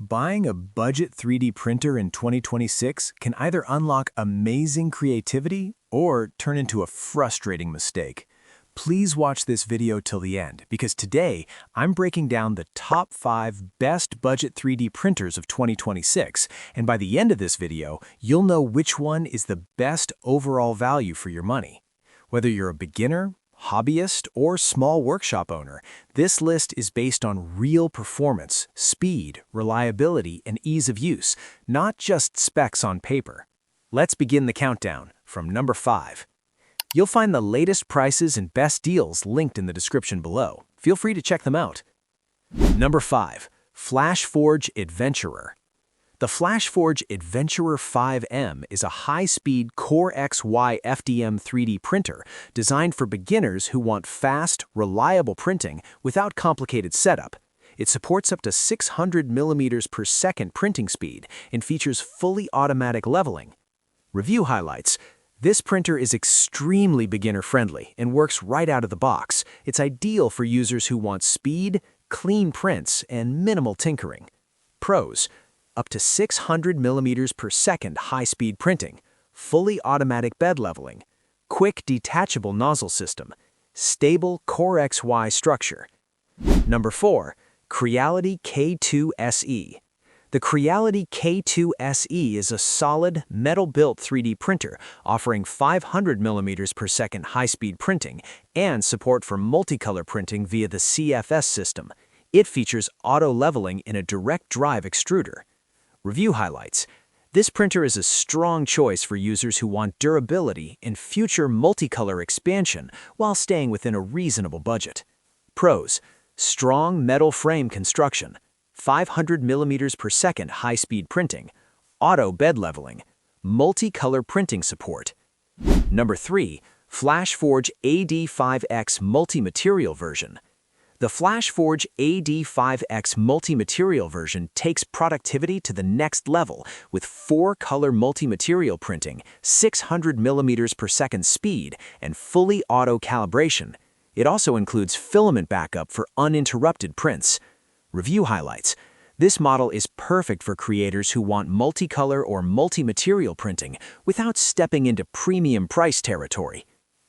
Buying a budget 3D printer in 2026 can either unlock amazing creativity or turn into a frustrating mistake. Please watch this video till the end, because today I'm breaking down the top 5 best budget 3D printers of 2026, and by the end of this video, you'll know which one is the best overall value for your money. Whether you're a beginner, hobbyist, or small workshop owner, this list is based on real performance, speed, reliability, and ease of use, not just specs on paper. Let's begin the countdown from number 5. You'll find the latest prices and best deals linked in the description below. Feel free to check them out. Number 5. FLASHFORGE Adventurer. The FLASHFORGE Adventurer 5M is a high-speed Core XY FDM 3D printer designed for beginners who want fast, reliable printing without complicated setup. It supports up to 600 millimeters per second printing speed and features fully automatic leveling. Review highlights. This printer is extremely beginner-friendly and works right out of the box. It's ideal for users who want speed, clean prints, and minimal tinkering. Pros: up to 600 millimeters per second high-speed printing, fully automatic bed leveling, quick detachable nozzle system, stable Core XY structure. Number 4. Creality K2 SE. The Creality K2 SE is a solid, metal-built 3D printer offering 500 millimeters per second high-speed printing and support for multicolor printing via the CFS system. It features auto-leveling in a direct drive extruder. Review highlights. This printer is a strong choice for users who want durability and future multicolor expansion while staying within a reasonable budget. Pros: strong metal frame construction, 500 millimeters per second high-speed printing, auto bed leveling, multicolor printing support. Number 3. FLASHFORGE AD5X Multi-Material Version. The FLASHFORGE AD5X multi-material version takes productivity to the next level with 4-color multi-material printing, 600 millimeters per second speed, and fully auto calibration. It also includes filament backup for uninterrupted prints. Review highlights. This model is perfect for creators who want multicolor or multi-material printing without stepping into premium price territory.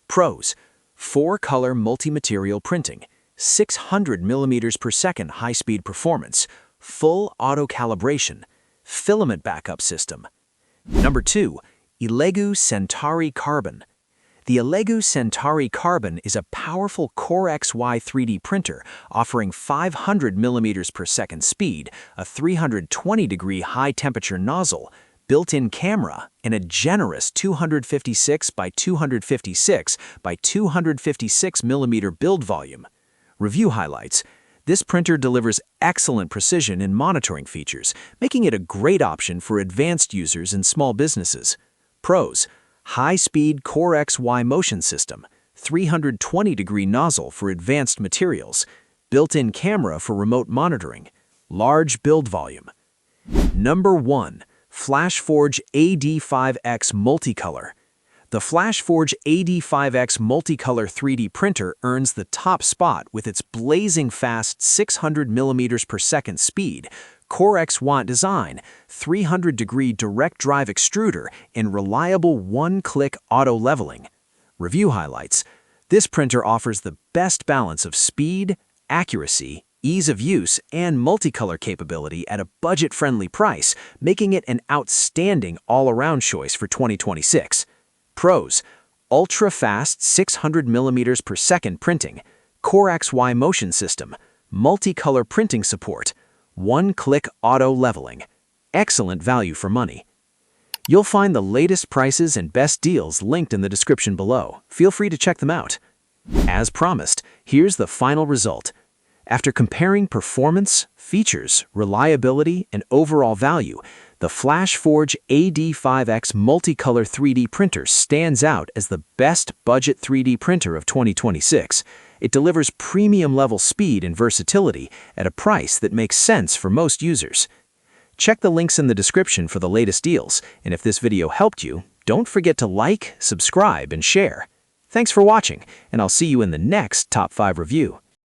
Pros: 4-color multi-material printing, 600 millimeters per second high-speed performance, full auto calibration, filament backup system. Number 2. ELEGOO Centauri Carbon. The ELEGOO Centauri Carbon is a powerful Core XY 3D printer offering 500 millimeters per second speed, a 320-degree high-temperature nozzle, built-in camera, and a generous 256 by 256 by 256 millimeter build volume. Review highlights. This printer delivers excellent precision and monitoring features, making it a great option for advanced users and small businesses. Pros: high-speed Core XY motion system, 320-degree nozzle for advanced materials, built-in camera for remote monitoring, large build volume. Number 1. FLASHFORGE AD5X Multicolor. The FLASHFORGE AD5X Multicolor 3D printer earns the top spot with its blazing fast 600 millimeters per second speed, Core XY design, 300-degree direct drive extruder, and reliable one-click auto leveling. Review highlights. This printer offers the best balance of speed, accuracy, ease of use, and multicolor capability at a budget-friendly price, making it an outstanding all-around choice for 2026. Pros: ultra-fast 600 millimeters per second printing, Core XY motion system, multicolor printing support, one-click auto leveling. Excellent value for money. You'll find the latest prices and best deals linked in the description below. Feel free to check them out. As promised, here's the final result. After comparing performance, features, reliability, and overall value, the FLASHFORGE AD5X Multicolor 3D printer stands out as the best budget 3D printer of 2026. It delivers premium-level speed and versatility at a price that makes sense for most users. Check the links in the description for the latest deals, and if this video helped you, don't forget to like, subscribe, and share. Thanks for watching, and I'll see you in the next Top 5 review.